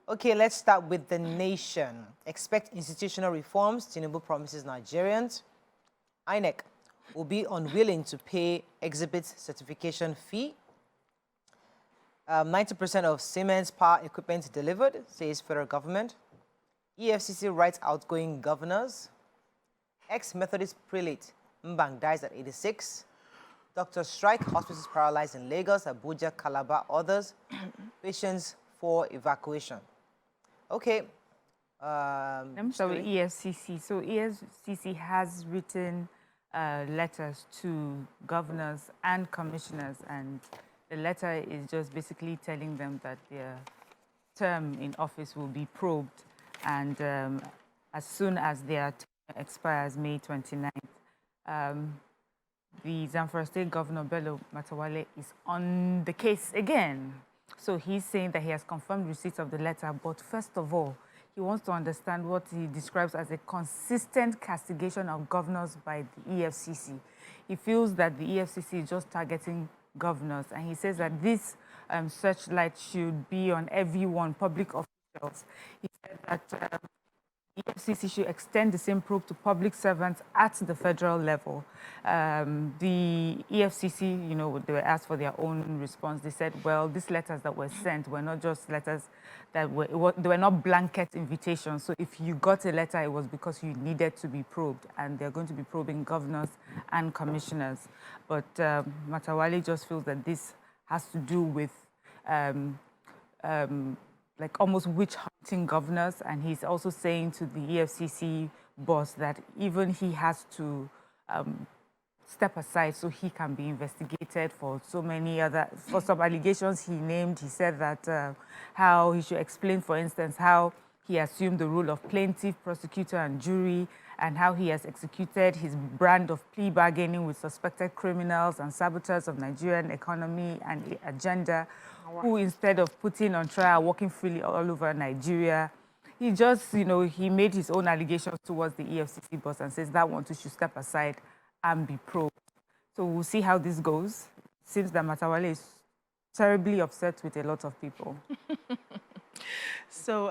Okay, let's start with The Nation. Expect institutional reforms, Tinubu promises Nigerians. INEC will be unwilling to pay exhibit certification fee. 90% of Siemens power equipment delivered, says federal government. EFCC writes outgoing governors. Ex-Methodist prelate Mbang dies at 86. Doctors strike, hospitals paralyzed in Lagos, Abuja, Calabar, others. Patients for evacuation. Okay. So EFCC. So EFCC has written letters to governors and commissioners, and the letter is just basically telling them that their term in office will be probed, and as soon as their term expires May 29th, the Zamfara State Governor Bello Matawale is on the case again. So he's saying that he has confirmed receipt of the letter, but first of all, he wants to understand what he describes as a consistent castigation of governors by the EFCC. He feels that the EFCC is just targeting governors, and he says that this searchlight should be on everyone, public officials. He said that EFCC should extend the same probe to public servants at the federal level. The EFCC, you know, they were asked for their own response. They said, well, these letters that were sent were not just letters that they were not blanket invitations. So if you got a letter, it was because you needed to be probed, and they're going to be probing governors and commissioners. But Matawale just feels that this has to do with like almost witch hunting governors, and he's also saying to the EFCC boss that even he has to step aside so he can be investigated for some allegations he named. He said that how he should explain, for instance, how he assumed the role of plaintiff, prosecutor, and jury, and how he has executed his brand of plea bargaining with suspected criminals and saboteurs of Nigerian economy and agenda, who instead of putting on trial, walking freely all over Nigeria, he just, you know, he made his own allegations towards the EFCC boss and says that one too should step aside and be probed. So we'll see how this goes. Seems that Matawale is terribly upset with a lot of people. So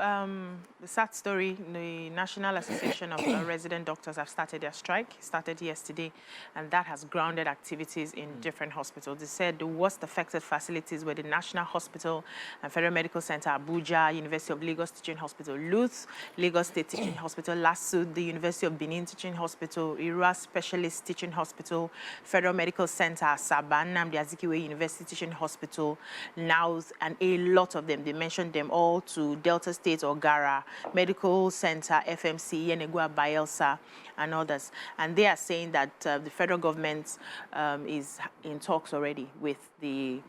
the sad story, the National Association of Resident Doctors have started their strike. It started yesterday, and that has grounded activities in different hospitals. They said the worst affected facilities were the National Hospital and Federal Medical Center, Abuja, University of Lagos Teaching Hospital, Luth, Lagos State Teaching Hospital, LASU, the University of Benin Teaching Hospital, Irua Specialist Teaching Hospital, Federal Medical Center, Saban, Nnamdi Azikiwe University Teaching Hospital, NAUS, and a lot of them. They mentioned them all to Delta State, Ogara, Medical Center, FMC, Yenegua, Bayelsa, and others. And they are saying that the federal government is in talks already with the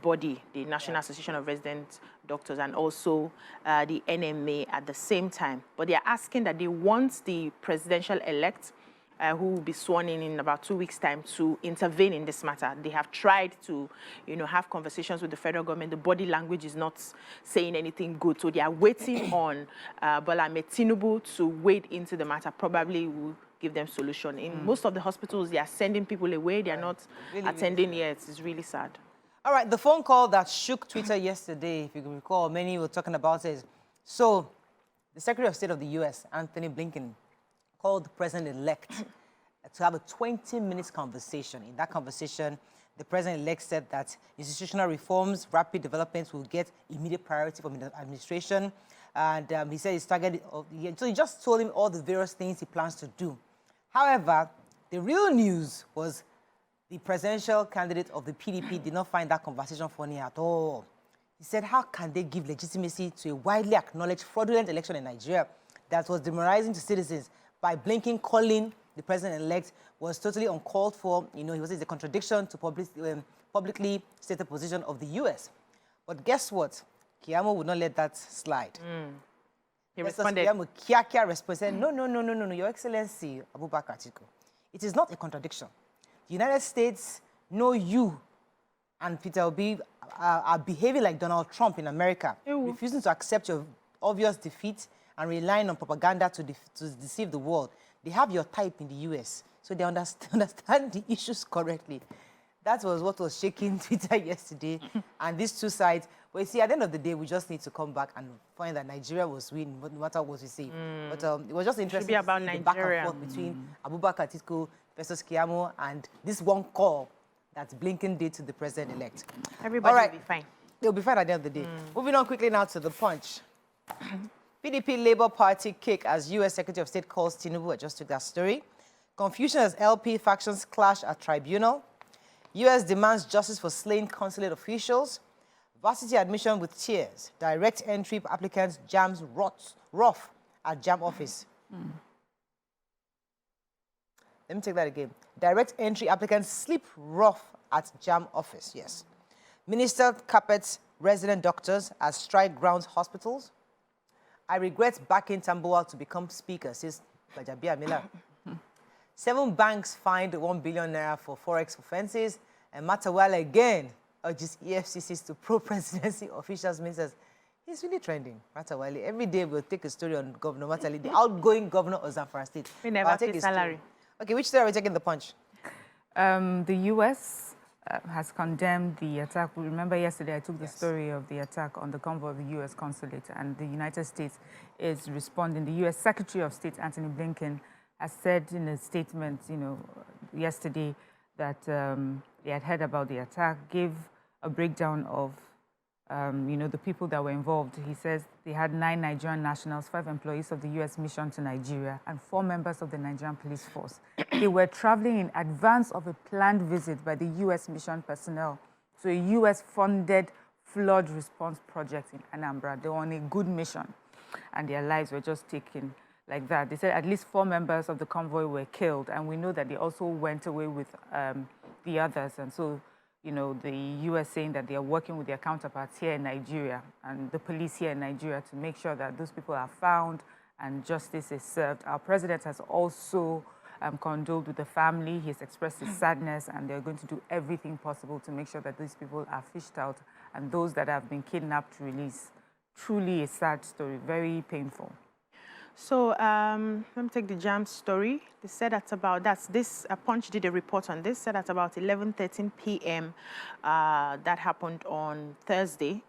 body, the National Association of Resident Doctors, and also the NMA at the same time. But they are asking that they want the presidential elect who will be sworn in about 2 weeks' time to intervene in this matter. They have tried to, you know, have conversations with the federal government. The body language is not saying anything good, so they are waiting on Bola Tinubu to wade into the matter. Probably will give them solution. In most of the hospitals, they are sending people away. They are not attending yet. It's really sad. All right, the phone call that shook Twitter yesterday, if you can recall, many were talking about it. So the Secretary of State of the U.S., Anthony Blinken, called the president-elect to have a 20-minute conversation. In that conversation, the president-elect said that institutional reforms, rapid developments will get immediate priority from the administration. And he said he's targeted, so he just told him all the various things he plans to do. However, the real news was the presidential candidate of the PDP did not find that conversation funny at all. He said, how can they give legitimacy to a widely acknowledged fraudulent election in Nigeria that was demoralizing to citizens? By Blinken calling the president-elect was totally uncalled for. You know, he was a contradiction to publicly stated position of the U.S. But guess what? Keyamo would not let that slide. He responded. Keyamo responded, no, Your Excellency, Abubakar Atiku. It is not a contradiction. The United States know you and Peter Obi are behaving like Donald Trump in America, refusing to accept your obvious defeat and relying on propaganda to deceive the world. They have your type in the U.S., so they understand the issues correctly. That was what was shaking Twitter yesterday. And these two sides, but you see, at the end of the day, we just need to come back and find that Nigeria was winning, no matter what we say. But it was just interesting to see the back and forth between Abubakar Atiku versus Keyamo and this one call that Blinken did to the president-elect. Everybody will be fine. They'll be fine at the end of the day. Moving on quickly now to the Punch. PDP Labour Party kick as U.S. Secretary of State calls Tinubu. I just took that story. Confusion as LP factions clash at tribunal. U.S. demands justice for slain consulate officials. Varsity admission with tears. Direct entry applicants jams rough at JAM office. Let me take that again. Direct entry applicants sleep rough at JAM office, yes. Minister carpets resident doctors as strike grounds hospitals. I regret backing Tambuwal to become speaker, says Bajabia Miller. 7 banks fined 1 billion naira for forex offences. And Matawale again urges EFCCs to pro-presidency officials, ministers. He's really trending, Matawale. Every day we'll take a story on Governor Matawale, the outgoing governor of Zamfara State. We never take salary. Okay, which story are we taking the Punch? The U.S. Has condemned the attack. Remember yesterday I took the story of the attack on the convoy of the U.S. consulate, and the United States is responding. The U.S. Secretary of State, Antony Blinken, has said in a statement, yesterday that they had heard about the attack, gave a breakdown of, the people that were involved. He says they had 9 Nigerian nationals, 5 employees of the U.S. mission to Nigeria, and 4 members of the Nigerian police force. They were traveling in advance of a planned visit by the U.S. mission personnel to a U.S.-funded flood response project in Anambra. They were on a good mission, and their lives were just taken like that. They said at least 4 members of the convoy were killed, and we know that they also went away with the others. And so, the U.S. saying that they are working with their counterparts here in Nigeria and the police here in Nigeria to make sure that those people are found and justice is served. Our president has also condoled with the family. He has expressed his sadness, and they're going to do everything possible to make sure that these people are fished out and those that have been kidnapped released. Truly a sad story, very painful. So let me take the JAM story. They said at about, Punch did a report on this, said at about 11:13 p.m. That happened on Thursday.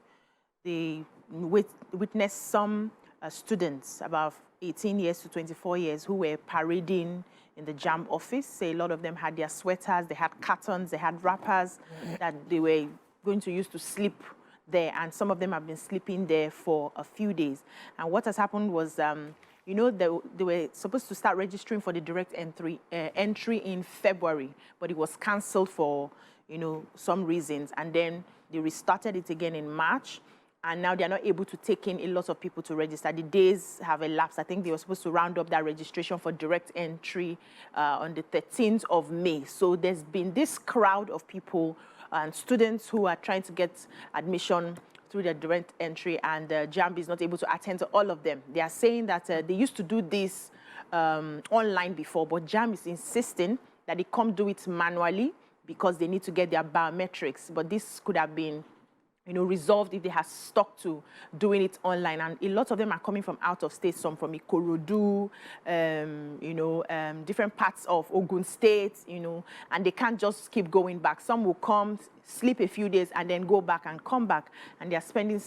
They witnessed some students, about 18 years to 24 years, who were parading in the JAM office. Say a lot of them had their sweaters, they had cartons, they had wrappers that they were going to use to sleep there. And some of them have been sleeping there for a few days. And what has happened was, they were supposed to start registering for the direct entry in February, but it was cancelled for, some reasons. And then they restarted it again in March. And now they're not able to take in a lot of people to register. The days have elapsed. I think they were supposed to round up that registration for direct entry on the 13th of May. So there's been this crowd of people and students who are trying to get admission through their direct entry, and JAMB is not able to attend to all of them. They are saying that they used to do this online before, but JAMB is insisting that they come do it manually because they need to get their biometrics. But this could have been resolved if they had stuck to doing it online. And a lot of them are coming from out of state, some from Ikorodu, different parts of Ogun State, and they can't just keep going back. Some will come, sleep a few days, and then go back and come back, and they're spending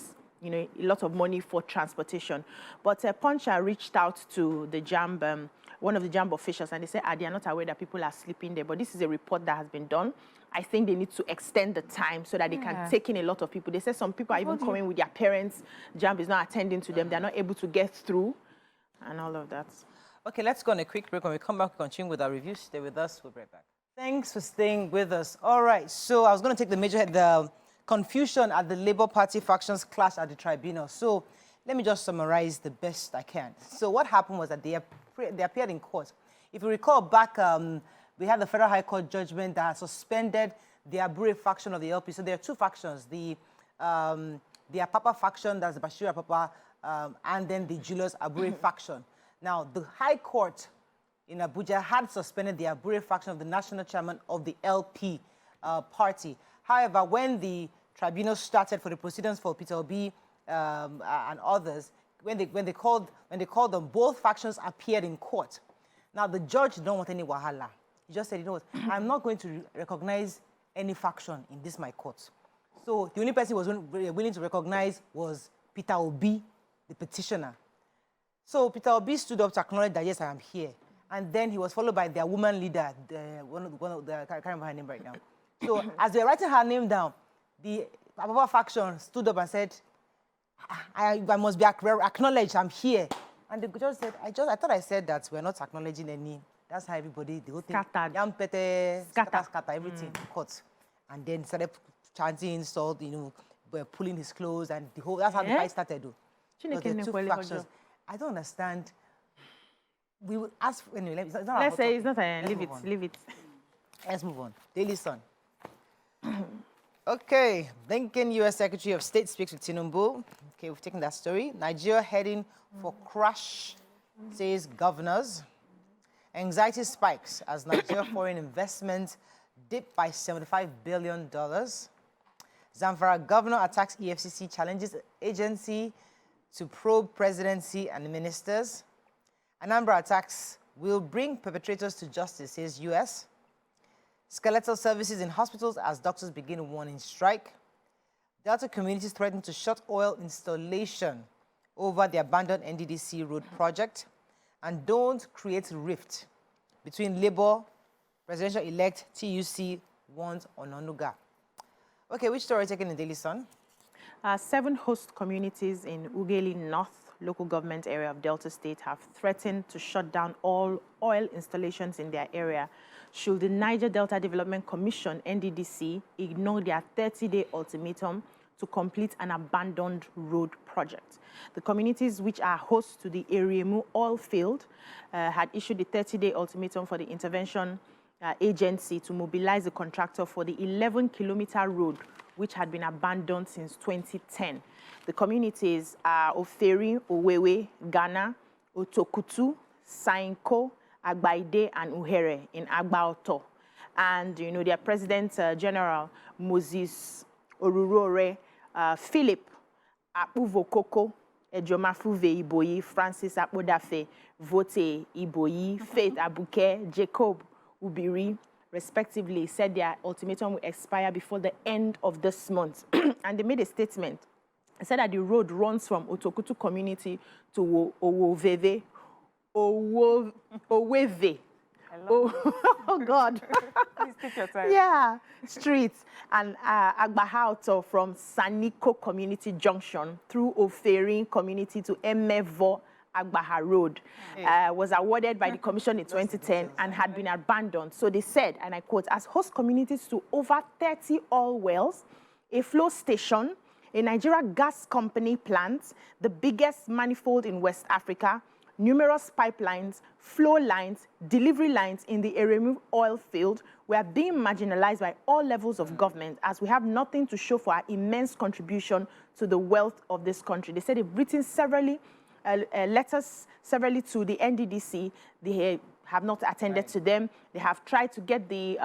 a lot of money for transportation. But Puncha reached out to the JAMB, one of the JAMB officials, and they said, they are not aware that people are sleeping there. But this is a report that has been done. I think they need to extend the time so that they can take in a lot of people. They said some people are even coming with their parents. JAMB is not attending to them. They're not able to get through and all of that. Okay, let's go on a quick break. When we come back, we'll continue with our review. Stay with us. We'll be right back. Thanks for staying with us. All right, so I was going to take the confusion at the Labour Party factions clash at the tribunal. So let me just summarize the best I can. So what happened was that they appeared in court. If you recall back, we had the Federal High Court judgment that suspended the Abure faction of the LP. So there are 2 factions, the Apapa faction, that's the Bashir Apapa, and then the Julius Abure faction. Now, the High Court in Abuja had suspended the Abure faction of the national chairman of the LP party. However, when the tribunal started for the proceedings for Peter Obi and others, when they called them, both factions appeared in court. Now, the judge didn't want any wahala. He just said, I'm not going to recognize any faction in this my court. So the only person who was willing to recognize was Peter Obi, the petitioner. So Peter Obi stood up to acknowledge that, yes, I am here. And then he was followed by their woman leader, one of the I can't remember her name right now. So as they were writing her name down, the Ababa faction stood up and said, I must be acknowledged, I'm here. And the judge said, I thought I said that we're not acknowledging any. That's how everybody, the whole thing, scatter, everything, cut. And then started chanting insult, pulling his clothes, and the whole, that's how the fight started, though. The two factions. I don't understand. We will ask, anyway, let's say it's not a, leave it. Let's move on. Daily Sun. Okay, Blinken, U.S. Secretary of State speaks with Tinubu. Okay, we've taken that story. Nigeria heading for crash, says governors. Anxiety spikes as Nigeria foreign investment dipped by $75 billion. Zamfara governor attacks EFCC, challenges agency to probe presidency and ministers. Anambra attacks will bring perpetrators to justice, says U.S. Skeletal services in hospitals as doctors begin warning strike. Delta communities threaten to shut oil installation over the abandoned NDDC road project. And don't create rift between Labour, presidential-elect TUC warns Ononuga. Okay, which story are you taking in the Daily Sun? 7 host communities in Ughelli North local government area of Delta State have threatened to shut down all oil installations in their area should the Niger Delta Development Commission, NDDC, ignore their 30-day ultimatum to complete an abandoned road project. The communities which are host to the Eremu oil field had issued a 30-day ultimatum for the intervention agency to mobilize the contractor for the 11-kilometer road which had been abandoned since 2010. The communities are Oferi, Owewe, Ghana, Otokutu, Sainko, Agbaide, and Uhere in Agbaoto. And, their President General, Moses Orurore, Philip Akuvokoko, Ejomafuve Iboyi, Francis Apodafe, Vote Iboyi, Faith Abuke, Jacob Ubiri, respectively, said their ultimatum will expire before the end of this month. And they made a statement. They said that the road runs from Otokutu community to Owoveve. Oweve. Oh, God. Please take your time. Yeah, streets. And Agbahaoto from Saniko Community Junction through Oferi community to Emevo Agbaha Road was awarded by the Commission in 2010 and had been abandoned. So they said, and I quote, as host communities to over 30 oil wells, a flow station, a Nigeria gas company plant, the biggest manifold in West Africa, numerous pipelines, flow lines, delivery lines in the Eremu oil field were being marginalized by all levels of government as we have nothing to show for our immense contribution to the wealth of this country. They said they've written letters severally to the NDDC. They have not attended to them. They have tried to get the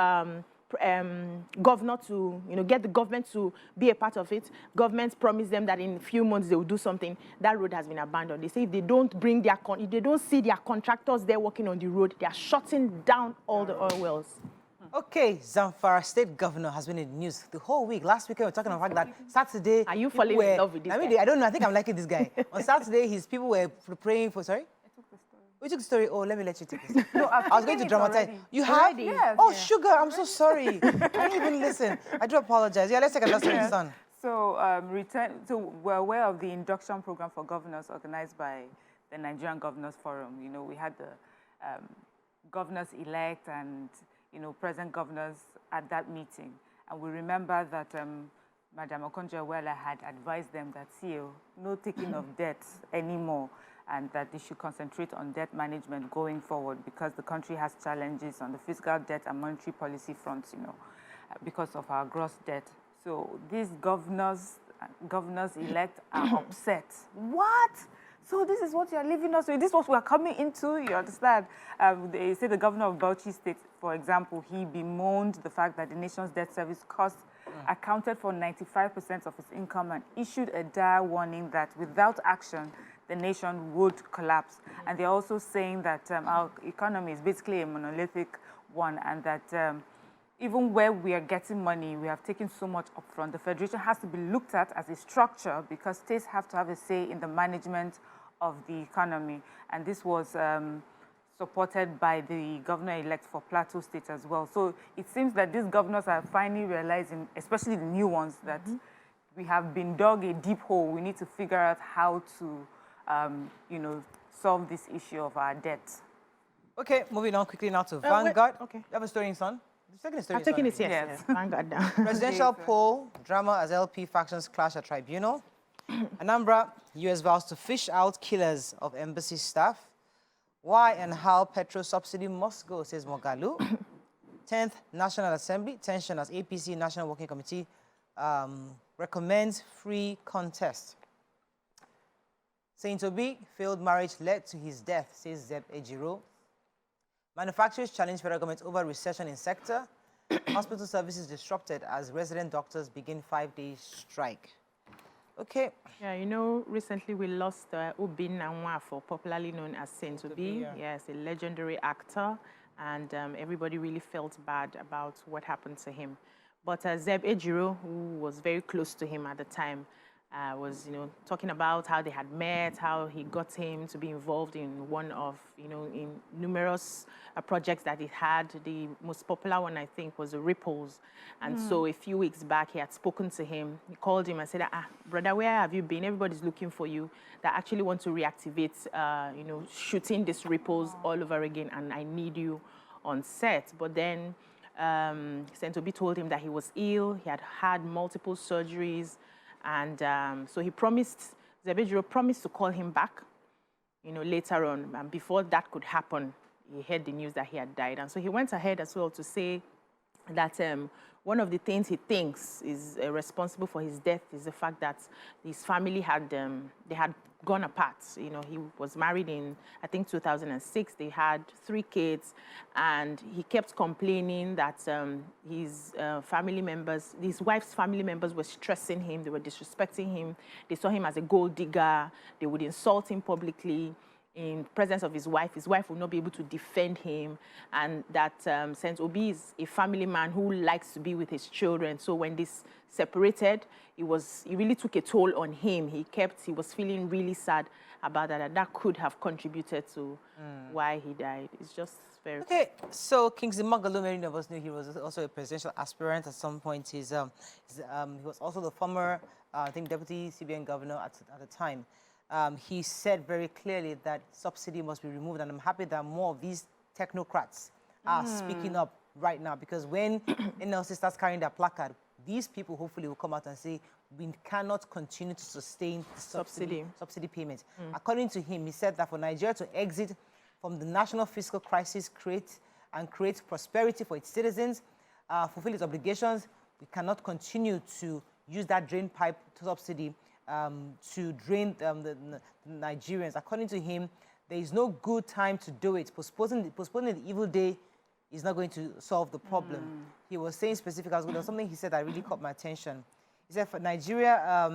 governor to, get the government to be a part of it. Government promised them that in a few months they will do something. That road has been abandoned. They say if they don't bring their, if they don't see their contractors there working on the road, they are shutting down all the oil wells. Okay, Zamfara State Governor has been in the news the whole week. Last week we were talking about that Saturday. Are you falling in love with this guy? I don't know. I think I'm liking this guy. On Saturday, his people were praying for. Sorry. We took the story. Oh, let me let you take this. No, I was going to dramatize. Already. You have? Yes. Oh, Sugar, I'm so sorry. I didn't even listen. I do apologize. Yeah, let's take another story, son. So, we're aware of the induction program for governors organized by the Nigerian Governors Forum. We had the governors-elect and, present governors at that meeting. And we remember that Madam Okonjo-Iweala had advised them that, no taking of debt anymore, and that they should concentrate on debt management going forward because the country has challenges on the fiscal debt and monetary policy fronts, because of our gross debt. So these governors-elect are upset. What? So this is what you're leaving us with? This is what we're coming into? You understand? They say the governor of Bauchi State, for example, he bemoaned the fact that the nation's debt service costs accounted for 95% of its income and issued a dire warning that without action, the nation would collapse. And they're also saying that our economy is basically a monolithic one and that even where we are getting money, we have taken so much upfront. The federation has to be looked at as a structure because states have to have a say in the management of the economy. And this was supported by the governor-elect for Plateau State as well. So it seems that these governors are finally realizing, especially the new ones, that we have been dug a deep hole. We need to figure out how to, you know, solve this issue of our debt. Okay, moving on quickly now to Vanguard. Okay. You have a story in Sun? I'm taking it, yes. Vanguard down. Presidential poll, drama as LP factions clash at tribunal. Anambra, US vows to fish out killers of embassy staff. Why and how petrol subsidy must go, says Mogalu. 10th National Assembly, tension as APC National Working Committee recommends free contest. Saint Obi, failed marriage led to his death, says Zeb Ejiro. Manufacturers challenge federal government over recession in sector. Hospital services disrupted as resident doctors begin 5-day strike. Okay. Yeah, you know, recently we lost Obin Nanwafo, popularly known as Saint Obi. Yeah. Yes, a legendary actor, and everybody really felt bad about what happened to him. But Zeb Ejiro, who was very close to him at the time, was, you know, talking about how they had met, how he got him to be involved in one of, you know, in numerous projects that he had. The most popular one, I think, was the Ripples. And so a few weeks back, he had spoken to him. He called him and said, brother, where have you been? Everybody's looking for you. They actually want to reactivate, you know, shooting this Ripples all over again, and I need you on set. But then Saint Obi told him that he was ill. He had had multiple surgeries. And so he promised, Zeb Ejiro promised to call him back, you know, later on. And before that could happen, he heard the news that he had died. And so he went ahead as well to say that one of the things he thinks is responsible for his death is the fact that his family had, they had gone apart. You know, he was married in, I think, 2006. They had 3 kids, and he kept complaining that his family members, his wife's family members were stressing him. They were disrespecting him. They saw him as a gold digger. They would insult him publicly in presence of his wife. His wife would not be able to defend him, and that Saint Obi is a family man who likes to be with his children. So when this separated, it really took a toll on him. He was feeling really sad about that, and that could have contributed to why he died. It's just very... Okay, so Kingsley Moghalu, many of us knew he was also a presidential aspirant at some point. He was also the former, I think, deputy CBN governor at the time. He said very clearly that subsidy must be removed, and I'm happy that more of these technocrats are speaking up right now, because when NLC starts carrying their placard, these people hopefully will come out and say, we cannot continue to sustain subsidy payments. According to him, he said that for Nigeria to exit from the national fiscal crisis, create prosperity for its citizens, fulfill its obligations, we cannot continue to use that drain pipe subsidy to drain the Nigerians. According to him, there is no good time to do it. Postponing the evil day is not going to solve the problem. He was saying specifically, there was something he said that really caught my attention. He said for Nigeria,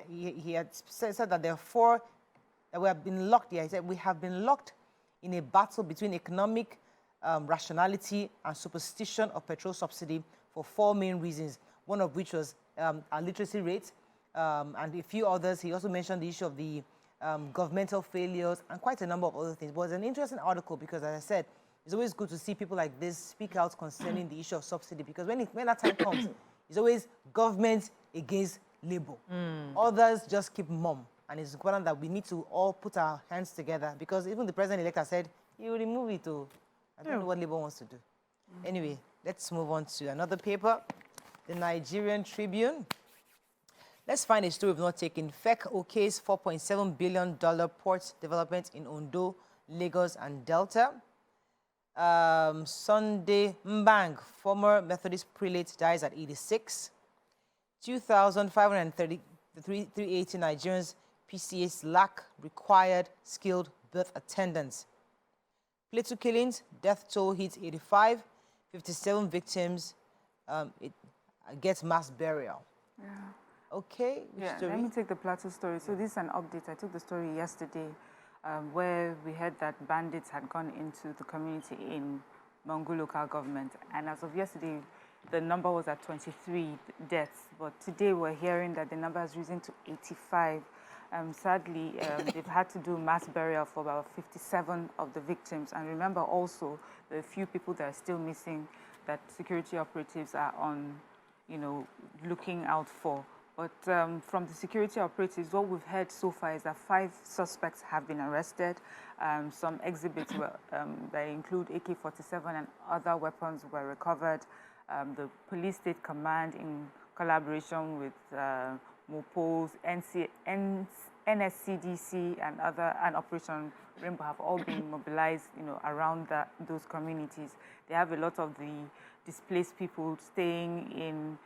he had said that there are 4, that we have been locked here. He said, we have been locked in a battle between economic rationality and superstition of petrol subsidy for 4 main reasons, one of which was our literacy rate, and a few others. He also mentioned the issue of the governmental failures and quite a number of other things. But it's an interesting article because, as I said, it's always good to see people like this speak out concerning the issue of subsidy, because when that time comes, it's always government against labor. Others just keep mum. And it's important that we need to all put our hands together, because even the president-elect has said he will remove it too. I don't know what labor wants to do. Anyway, let's move on to another paper, the Nigerian Tribune. Let's find a story we've not taken. FEC okays $4.7 billion port development in Ondo, Lagos, and Delta. Sunday Mbang, former Methodist prelate, dies at 86. 2,530 Nigerians PCAs lack required skilled birth attendants. Plateau killings, death toll hits 85. 57 victims get mass burial. Yeah. Okay, let me take the Plateau story. So this is an update. I took the story yesterday where we heard that bandits had gone into the community in Mangu local government. And as of yesterday, the number was at 23 deaths, but today we're hearing that the number has risen to 85. Sadly, they've had to do mass burial for about 57 of the victims. And remember also the few people that are still missing that security operatives are on, looking out for. But from the security operatives, what we've heard so far is that 5 suspects have been arrested. Some exhibits that include AK-47 and other weapons were recovered. The Police State Command, in collaboration with MOPOS, NSCDC, and Operation Rainbow have all been mobilized, around those communities. They have a lot of the displaced people staying in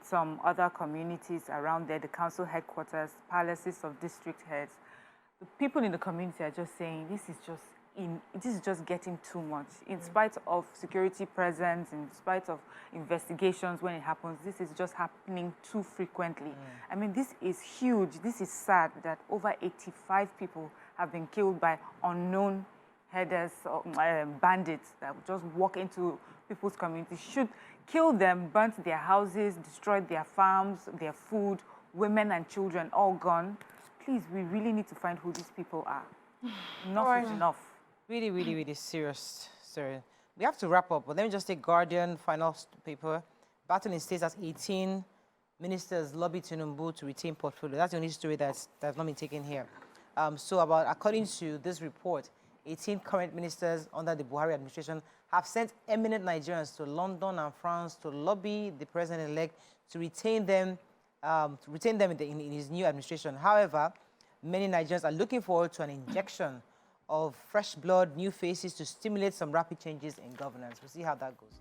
some other communities around there, the council headquarters, palaces of district heads. The people in the community are just saying this is just getting too much. In spite of security presence, in spite of investigations when it happens, this is just happening too frequently. I mean, this is huge. This is sad that over 85 people have been killed by unknown headers, bandits that just walk into people's communities, shoot, kill them, burnt their houses, destroyed their farms, their food, women and children all gone. Please, we really need to find who these people are. Enough is enough. Really, really, really serious, sir. We have to wrap up, but let me just take Guardian, final paper. Battle in states as 18 ministers lobby Tinubu to retain portfolio. That's the only story that's not been taken here. According to this report, 18 current ministers under the Buhari administration have sent eminent Nigerians to London and France to lobby the president-elect to retain them in his new administration. However, many Nigerians are looking forward to an injection of fresh blood, new faces to stimulate some rapid changes in governance. We'll see how that goes.